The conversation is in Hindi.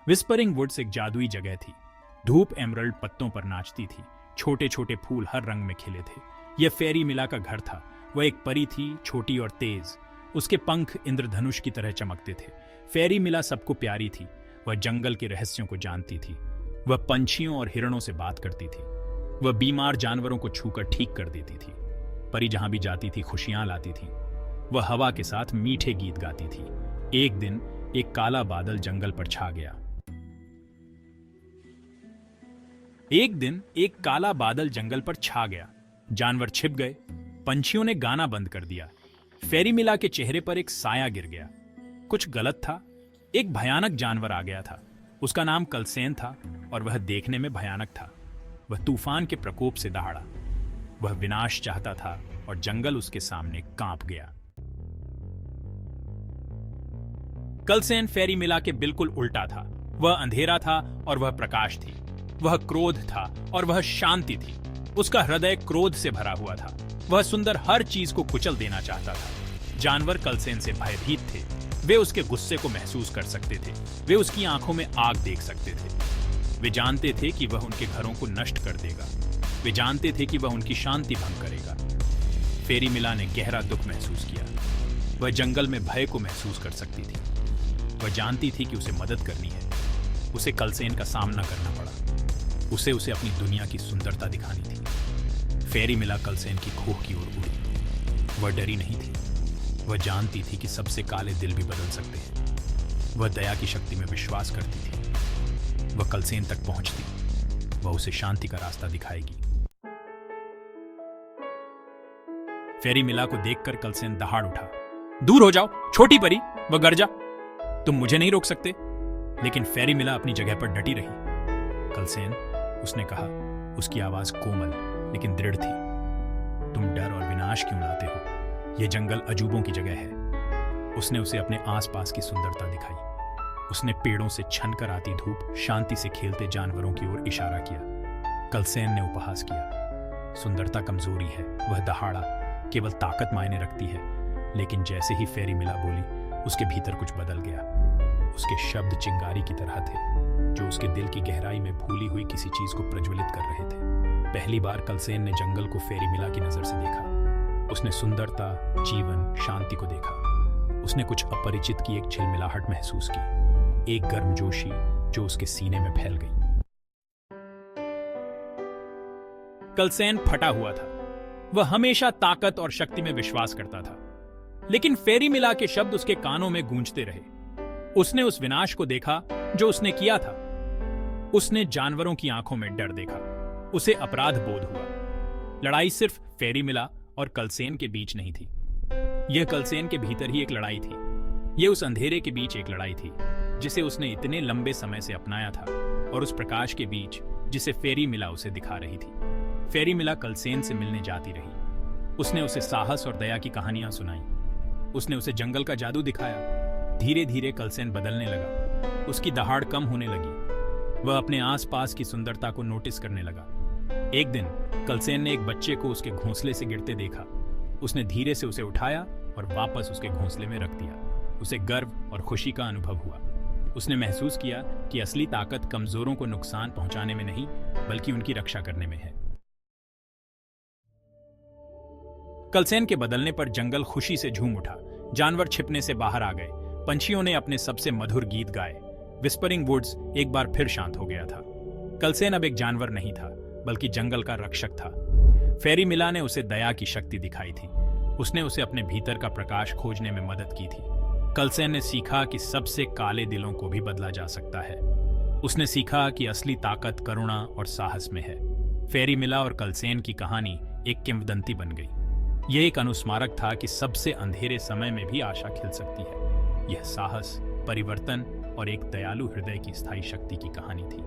विस्परिंग वुड्स एक जादुई जगह थी। धूप एमरल्ड पत्तों पर नाचती थी, छोटे छोटे फूल हर रंग में खिले थे। यह फेरी मिला का घर था। वह एक परी थी, छोटी और तेज। उसके पंख इंद्रधनुष की तरह चमकते थे। फेरी मिला सबको प्यारी थी। वह जंगल के रहस्यों को जानती थी। वह पंछियों और हिरणों से बात करती थी। वह बीमार जानवरों को छूकर ठीक कर देती थी। परी जहां भी जाती थी खुशियां लाती थी। वह हवा के साथ मीठे गीत गाती थी। एक दिन एक काला बादल जंगल पर छा गया। जानवर छिप गए। पंछियों ने गाना बंद कर दिया। फेरी मिला के चेहरे पर एक साया गिर गया। कुछ गलत था। एक भयानक जानवर आ गया था। उसका नाम कलसेन था और वह देखने में भयानक था। वह तूफान के प्रकोप से दहाड़ा। वह विनाश चाहता था और जंगल उसके सामने कांप गया। कलसेन फेरी मिला के बिल्कुल उल्टा था। वह अंधेरा था और वह प्रकाश थी। वह क्रोध था और वह शांति थी। उसका हृदय क्रोध से भरा हुआ था। वह सुंदर हर चीज को कुचल देना चाहता था। जानवर कलसेन से भयभीत थे। वे उसके गुस्से को महसूस कर सकते थे। वे उसकी आंखों में आग देख सकते थे। वे जानते थे कि वह उनके घरों को नष्ट कर देगा। वे जानते थे कि वह उनकी शांति भंग करेगा। फेरी मिला ने गहरा दुख महसूस किया। वह जंगल में भय को महसूस कर सकती थी। वह जानती थी कि उसे मदद करनी है। उसे कलसेन का सामना करना पड़ा। उसे अपनी दुनिया की सुंदरता दिखानी थी। फेरी मिला कलसेन की खोह की ओर उड़ी। वह डरी नहीं थी। वह जानती थी कि सबसे काले दिल भी बदल सकते हैं। वह दया की शक्ति में विश्वास करती थी। वह कलसेन तक पहुंचती। वह उसे शांति का रास्ता दिखाएगी। फेरी मिला को देखकर कलसेन दहाड़ उठा। दूर हो जाओ छोटी परी, वह गरजा। तुम मुझे नहीं रोक सकते। लेकिन फेरी मिला अपनी जगह पर डटी रही। कलसेन, उसने कहा। उसकी आवाज कोमल लेकिन दृढ़ थी। तुम डर और विनाश क्यों लाते हो? यह जंगल अजूबों की जगह है। उसने उसे अपने आसपास की सुंदरता दिखाई। उसने पेड़ों से छनकर आती धूप, शांति से खेलते जानवरों की ओर इशारा किया। कलसेन ने उपहास किया। सुंदरता कमजोरी है, वह दहाड़ा। केवल ताकत मायने रखती है। लेकिन जैसे ही फेरी मिला बोली, उसके भीतर कुछ बदल गया। उसके शब्द चिंगारी की तरह थे, जो उसके दिल की गहराई में भूली हुई किसी चीज को प्रज्वलित कर रहे थे। पहली बार कलसेन ने जंगल को फेरी मिला की नजर से देखा। उसने सुंदरता, जीवन, शांति को देखा। उसने कुछ अपरिचित की एक झिलमिलाहट महसूस की, एक गर्मजोशी जो उसके सीने में फैल गई। कलसेन फटा हुआ था। वह हमेशा ताकत और शक्ति में विश्वास करता था। लेकिन फेरी मिला के शब्द उसके कानों में गूंजते रहे। उसने उस विनाश को देखा जो उसने किया था। उसने जानवरों की आंखों में डर देखा। उसे अपराध बोध हुआ। लड़ाई सिर्फ फेरी मिला और कलसेन के बीच नहीं थी। यह कलसेन के भीतर ही एक लड़ाई थी। यह उस अंधेरे के बीच एक लड़ाई थी जिसे उसने इतने लंबे समय से अपनाया था, और उस प्रकाश के बीच जिसे फेरी मिला उसे दिखा रही थी। फेरी मिला कलसेन से मिलने जाती रही। उसने उसे साहस और दया की कहानियां सुनाई। उसने उसे जंगल का जादू दिखाया। धीरे धीरे कलसेन बदलने लगा। उसकी दहाड़ कम होने लगी। वह अपने आसपास की सुंदरता को नोटिस करने लगा। एक दिन कलसेन ने एक बच्चे को उसके घोंसले से गिरते देखा। उसने धीरे से उसे उठाया और वापस उसके घोंसले में रख दिया। उसे गर्व और खुशी का अनुभव हुआ। उसने महसूस किया कि असली ताकत कमजोरों को नुकसान पहुंचाने में नहीं, बल्कि उनकी रक्षा करने में है। कलसेन के बदलने पर जंगल खुशी से झूम उठा। जानवर छिपने से बाहर आ गए। पंछियों ने अपने सबसे मधुर गीत गाए। विस्परिंग वुड्स एक बार फिर शांत हो गया था। कलसेन अब एक जानवर नहीं था, बल्कि जंगल का रक्षक था। फेरी मिला ने उसे दया की शक्ति दिखाई थी। उसने उसे अपने भीतर का प्रकाश खोजने में मदद की थी। कलसेन ने सीखा कि सबसे काले दिलों को भी बदला जा सकता है। उसने सीखा कि असली ताकत करुणा और साहस में है। फेरी मिला और कलसेन की कहानी एक किंवदंती बन गई। यह एक अनुस्मारक था कि सबसे अंधेरे समय में भी आशा खिल सकती है। यह साहस, परिवर्तन और एक दयालु हृदय की स्थायी शक्ति की कहानी थी।